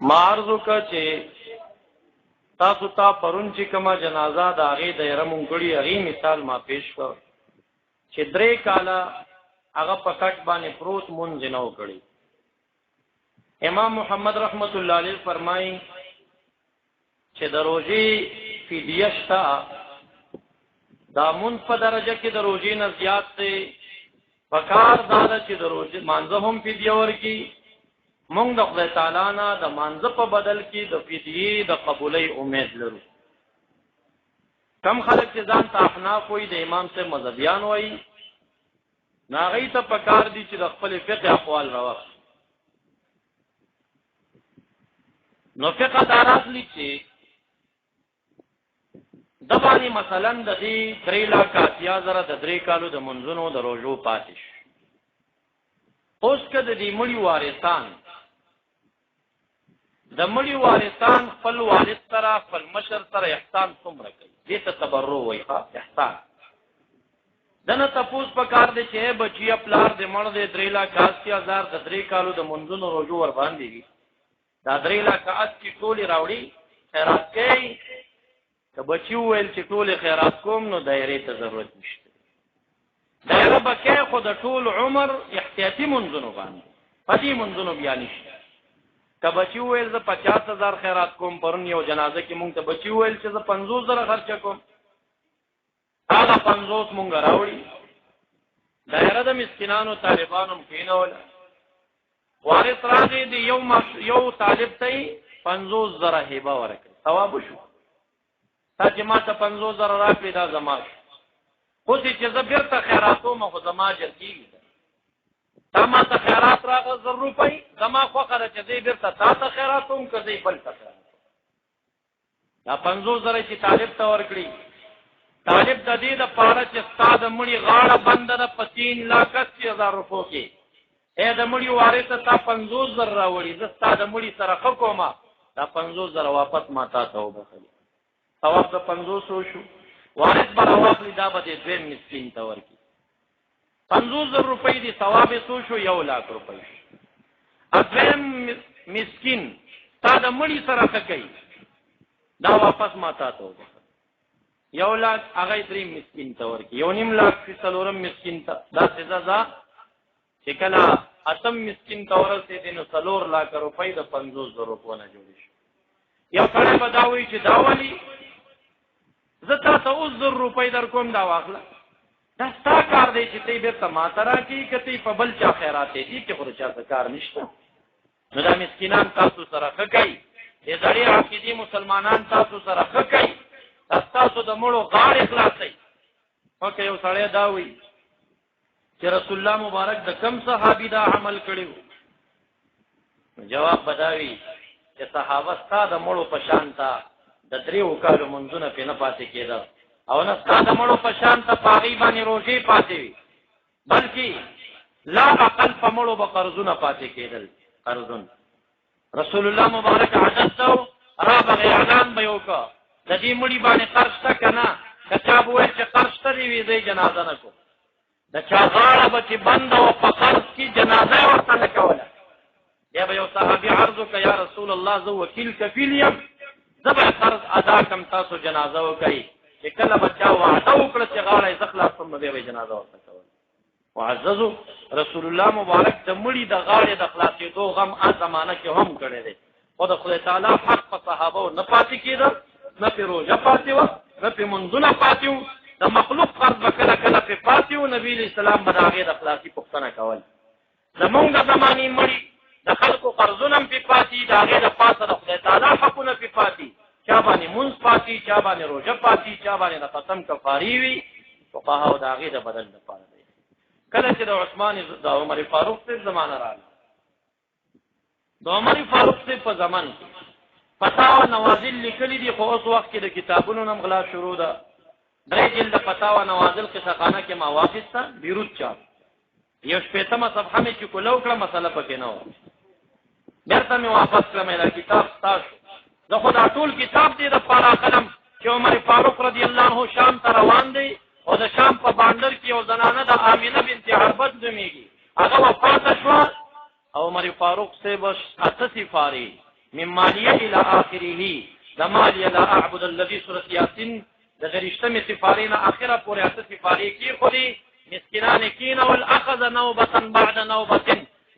مارزو کا چې تاسو ته پرون چې کومه جنازه د هغې د یره مونږ کړي هغې مثال ما پیش کړ چې 3 کاله هغه په کټ باندې پروت مونځ نه و کړی. امام محمد رحمت الله علیه فرمایي چې د روژې فدیه شته، دا مونځ په درجه کې د روژې نه زیات دی. پکار دا ده چې د روژې مانځه هم فدیه ورکړي. مونږ د خدای تعالی نه د مانځه په بدل کې د فدیې د قبولۍ امید لرو. کم خلک چې ځان ته احناف وایي، د امام صاحب مذهبیان وایي، نو هغوی ته پکار دي چې د خپلې فقه اقوال راواخلي. نو فقه دا راخلي چې د باندې مثلا د دې 3,80,000 د 3 کالو د منځونو د روژو پاتې شو. اوس که د دې مړي وارثان د مړي وارثان خپل والد سره خپل مشر سره احسان څومره کوي، دې ته تبرع وایي. احسان دنه تپوس پکار دی چې بچیا پلار دې مړ دی 3,80,000 د 3 کالو د منځونو روژو ور باندې وي، دا 3,80,000 ټولې راوړي خیرات کوي. که بچي وویل چې ټولې خیرات کوم نو دایرې ته ضرورت نشته. دایره به کوي خو د ټول عمر احتیاطي منځونو باندې، پدې منځونو بیا نشته. که بچي وویل زه 50,000 خیرات کوم، پرون یو جنازه کې مونږ ته بچي وویل چې زه 50,000 خرچه کوم، هغه 50 مونږ راوړي. دایره د مسکینانو طالبانو هم کېنوله. وارث راغی د یو طالب ته 50,000 هبه ورکړي، ثواب شو. تا چې ما ته 50,000 راکړي دا زما شو. اوس چې زه بیرته خیرات کوم خو زما اجر کېږي. تا ما ته خیرات راغله 1,000 روپۍ، زما خوښه ده چې زه بیرته تا ته خیرات کوم که زه بل ته خیرات کوم. دا 50,000 چې طالب ته ورکړي، طالب د دې دپاره چې ستا د مړي غاړه بنده ده په 3,80,000 روپو کې. ای د مړي وارثه تا 50,000 راوړي، زه ستا د مړي سره ښه کومه، دا 50,000 واپس ما تا ته وبخلي. ثواب د 50 شو. وارث به راواخلي، دا به دې دویم مسکین ته ورکړي. 50,000 روپۍ دي، ثواب یې څو شو؟ 1,00,000 روپۍ شو. دویم مسکین تا د مړي سره ښه کوي، دا واپس ما تا ته وبخلي. 1,00,000 هغه یې دریم مسکین ته ورکړي. 1,50,000 شي څلورم مسکین ته. داسې ده چې کله اتم مسکین ته ورسېدې نو 4,00,000 روپۍ د 50,000 روپو نه جوړې شو. یو سړی به دا وایي چې دا ولي زه تا ته اوس 1,000 روپۍ در کوم، دا واخله. دا ستا کار دی چې تی بېرته ما ته راکړي، که تی په بل چا خیرات دی، دې کې خو د چا څه کار نشته. نو دا مسکینان تاسو سره ښه کوي، دې زړې عقیدې مسلمانان تاسو سره ښه کوي، دا ستاسو د مړو غاړې خلاصوي. که یو سړی دا وایي چې رسول الله مبارک د کم صحابي دا عمل کړی و، جواب به دا وي چې صحابه ستا د مړو په شان ته د 3 کالو منځونه پې نه پاتې کېده، او نه ستا د مړو په شان ته په هغې باندې روژې پاتې وي، بلکې لا اقل په مړو به قرضونه پاتې کېدل. قرضون رسول الله مبارک عادت ته را به اعلان به یې وکړه د دې مړي باندې قرض شته که نه. که چا به ویل چې قرض شته دی، وي زه یې جنازه نه کوم. د چا غاړه به چې بنده وه په قرض کې، جنازه یې ورته نه کوله. بیا به یو صحابي عرض وکړه یا رسول الله زه وکیل کفیل یم، زه به قرض ادا کړم، تاسو جنازه وکړئ. چې کله به چا وعده وکړه چې غاړه یې زه خلاصوم، نو بیا به یې جنازه ورته کوله. معززو رسول الله مبارک د مړي د غاړې د خلاصېدو غم زمانه کې هم کړی دی، خو د خدای تعالی حق په صحابو نه پاتې کېده، نه پې روژه پاتې وه، نه پې منځونه پاتې وو. د مخلوق قرض به کله کله پې پاتې وو، نبي علیه السلام به د هغې د خلاصي پوښتنه کول. زمونږ د زمانې مړي د خلکو قرضونه هم پې پاتې، د هغې د پاسه د خدای تعالی حقونه پې پاتې، چا باندې مونځ پاتې، چا باندې روژه پاتې، چا باندې د قسم کفاري وي. فقهاو د هغې د بدل دپاره دی. کله چې د عمر فاروق صاحب زمانه راغله، د عمر فاروق صاحب په زمان کې فتاوا نوازل لیکلي دي، خو اوس وخت کې د کتابونو نه غلا شروع ده. 3 جلد فتاوا نوازل قصه خانه کې ما واخیسته، بیروت چاپ. 1/8 صفحه مې چې کولو کړه، مسله پکې نه وه. بیرته مې واپس کړم، دا کتاب ستا شو. زه خو دا ټول کتاب دې دپاره اخلم چې عمر فاروق رضی الله عنه شام ته روان دی، او د شام په بانډر کې یو زنانه د آمینه بنت عربد نومېږي، هغه وفاته شوه، او عمر فاروق صاحب 8 سپارې من مالیه الى آخره د مالیه لا اعبد الذي سورة یاسین د غریشتمې سفارې نه اخره پورې اته سفارې کې خو دي مسکینان کین او الاخذ نوبه بعد نوبه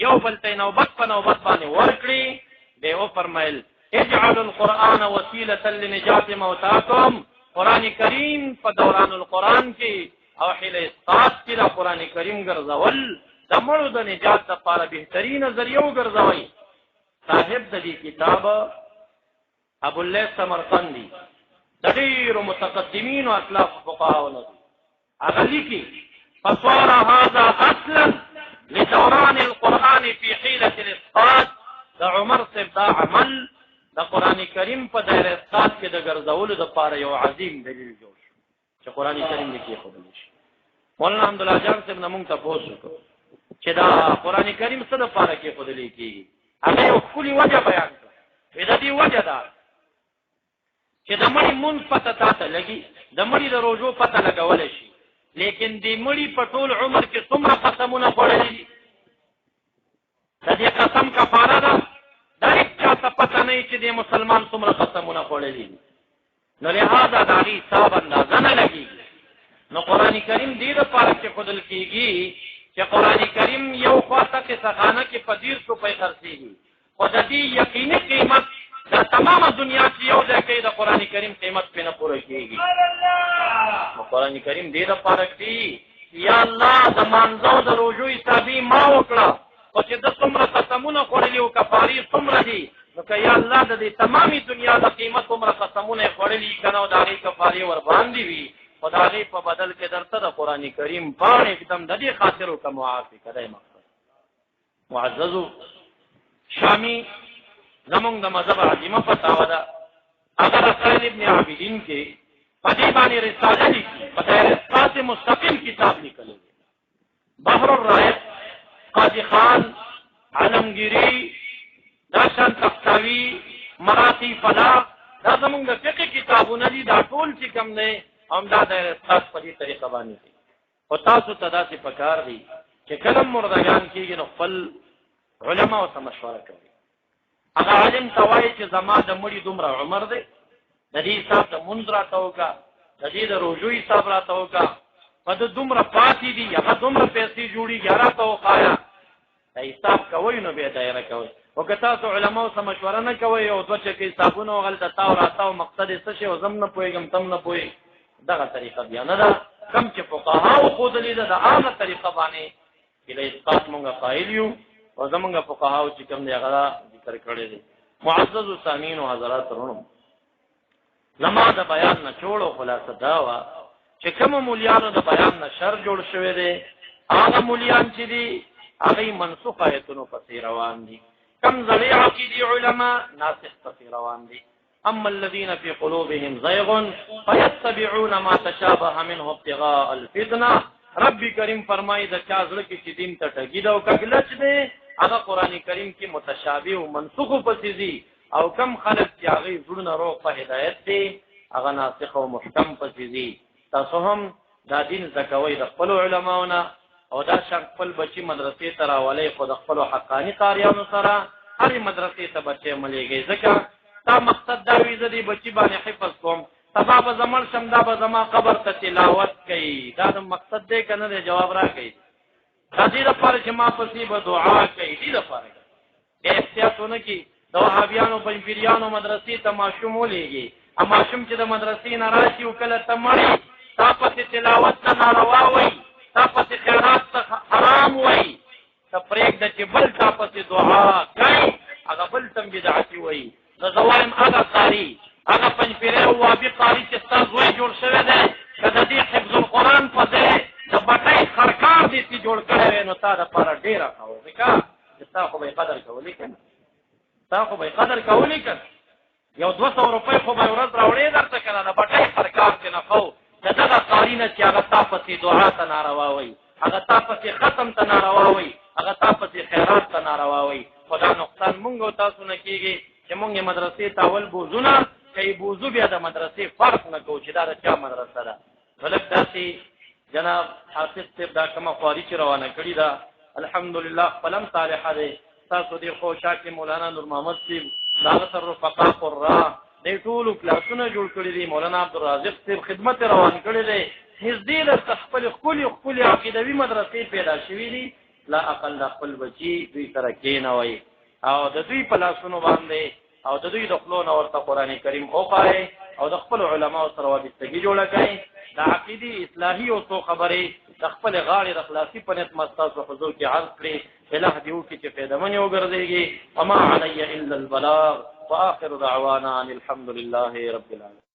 یو بل ته نوبت په نوبت باندې ورکړي دی او فرمایل اجعلوا القرآن وسيله لنجات موتاكم قرآن کریم په دوران القرآن کې او حیله اسقاط کې د قرآن کریم ګرځول د مړو د نجات لپاره بهترین ذریعہ وګرځوي. صاحب د دې کتاب ابو الليث سمرقندی د ډیرو متقدمین او اسلاف فقهاء هغه لیکي فصار هذا اصلا لدوران القرآن في حيله الاسقاط د عمر صاحب دا عمل د قرآن کریم په دایره اسقاط کې د ګرځولو د لپاره یو عظیم دلیل جوړ شو چې قرآن کریم لیکي خو دلی شي. مولانا حمدالله جان صاحب نه مونږ تاسو وکړو چې دا قرآن کریم څه د لپاره کې خو دلی کیږي هغه یو کلی وجه بیان کړ. دا دی وجه دا چې د مړي مونږ پته تاته لګي د مړي د روزو پته لګول شي لیکن د مړي په ټول عمر کې څومره قسمونه خوړلي دي د دې قسم کفاره ده دا هیڅ چاته پته نه چې د مسلمان څومره قسمونه خوړلي دي نو لهذا د هغې حساب اندازه نه لګېږي. نو قرآن کریم دې دپاره چې ښودل کېږي چې قرآن کریم یو خواته قصهخانه کې په 150 روپۍ خرڅېږي خو د دې یقیني قیمت دا تمامه دنیا چې یو ځای کوي د قرآن کریم قیمت پې نه پوره کېږي. نو قرآن کریم دې دپاره دی یا الله د مانځو د روژو حسابي ما وکړه خو چې د څومره قسمونه خوړلي او کفارې څومره دي نو که یا الله د دې تمامي دنیا د قیمت څومره قسمونه یې خوړلي که نه او د هغې کفارې ورباندې وي خو د هغې په بدل کې درته د قرآن کریم پاڼې اقدم د دې خاطر وکړه معافي که دی مقصد. معززو شامي زمونږ د مذهب عظیمه فتاوه ده هغه رسائل ابن عابدین کې په دې باندې رساله لیکي په دایره اسقاط مستقل کتاب لیکلی دی. بحر الرائق قاضي خان علمگیری دا شان تفتاوی مراتی فلاح دا زمونږ د فقه کتابونه دي دا ټول چې کوم دی همدا دایره اسقاط په دې طریقه باندې دي. خو تاسو ته داسې پکار دي چې کله مردگان کېږي نو خپل علماو ته مشوره کوي. هغه عالم ته وایي چې زما د مړي دومره عمر دی د دې حساب د مونځ راته وکړه د دې د روژو حساب راته وکړه په د دومره پاتې دي هغه دومره پیسې جوړېږي راته وښایه دا حساب کوئ نو بیا دایره کوئ. خو که تاسو علماو سره مشوره نه کوئ او دوه چکې حسابونه وغلته تاو راتاو مقصد یې څه شی او زه هم نه پوهېږم ته هم نه پوهېږي دغه طریقه بیا نه ده. کوم چې فقهاو ښودلې ده د هغه طریقه باندې چې د اسقاط مونږ قایل یو او زمونږ فقهاو چې کوم دی هغه ذکر کړی دی. معزز سامعین او حضرات ورونو زما د بیان نه چوړو خلاصه دا وه چې کومو مولیانو د بیان نه شر جوړ شوی دی هغه مولیان چې دي هغوی منسوخ ایتونو پسې روان دي. کم زړې عقیدې علما ناسخ پسې روان دي. اما الذين في قلوبهم زيغ فيتبعون ما تشابه منه ابتغاء الفتنه. رب کریم فرمایي د چا زړه کې چې دین ته ټګي ده او کګلچ دی هغه قرآن کریم کې متشابه او منسوخ پسې دي او کم خلک چې هغوی زړونه روغ په هدایت دي هغه ناسخ او محکم پسې دي. تاسو هم دا دین زده کوئ د خپلو علماو نه او دا شان خپل بچي مدرسې ته راولئ خو د خپلو حقاني قاریانو سره هرې مدرسې ته بچی ملیږئ ځکه تا مقصد دا وي زه دې بچي باندې حفظ کوم سبا به زه مړ شم دا به زما قبر ته تلاوت کوي دا د مقصد دی که نه دی جواب راکوي دا دې دپاره چې ما پسې به دعا کوي دې دپاره بیا احتیاط ونه کړي د وهابیانو پنجپیریانو مدرسې ته ماشوم ولېږي ماشوم چې د مدرسې نه راشي او کله ته مړ تا پسې تلاوت ته ناروا وایي تا پسې خیرات ته حرام وایي ته پرېږده چې بل تا پسې دعا کوي هغه بل ته بدعتي وایي. نو زه وایم هغه قاري هغه پنجپیری او وهابي قاري چې ستا زوی جوړ شوی دی که د دې حفظ القرآن په ځای د بټۍ خرکار دې چې جوړ کړی وی نو تا دپاره ډېره ښه وه ځکه چې ستا خو به یې قدر کولی که نه ستا خو به یې قدر کولی که نه یو 200 روپۍ خو به یې ورځ راوړې درته که نه د بټۍ خرکار چې نه ښه د دغه قاري نه چې هغه تا پسې دعا ته ناروا وایي هغه تا پسې ختم ته ناروا وایي هغه تا پسې خیرات ته ناروا وایي خو دا نقصان مونږ او تاسو نه کېږي چې مونږ یې مدرسې ته اول بوزونه که یې بوزو بیا د مدرسې فرق نه کوو چې دا د چا مدرسه ده. نو لږ داسې جناب حافظ صاحب دا کومه خواري چې روانه کړې ده الحمدلله خپل هم صالحه دی. تاسو دې خو شا کې مولانا نور محمد صاحب دا سر رفقا قرا دې ټول کلاسونه جوړ کړی دي مولانا عبدالرازق صاحب خدمت روان کړی دی حزبی له خپل خپل عقیدوي مدرسې پیدا شوې دي لا اقل خپل بچي دوی سره کېنوي او د دوی په لاسونو باندې او د دوی د خپلونو ورته قران کریم اوخای او د خپل علماو سره وابستګي جوړه کړي د عقیدی اصلاحي او تو خبرې د خپل غاړې د خلاصي په نت مستاس او حضور کې عرض کړي الہ دیو کې چې پیدا منی وګرځيږي وما علی الا البلاغ واخر دعوانا الحمد لله رب العالمين.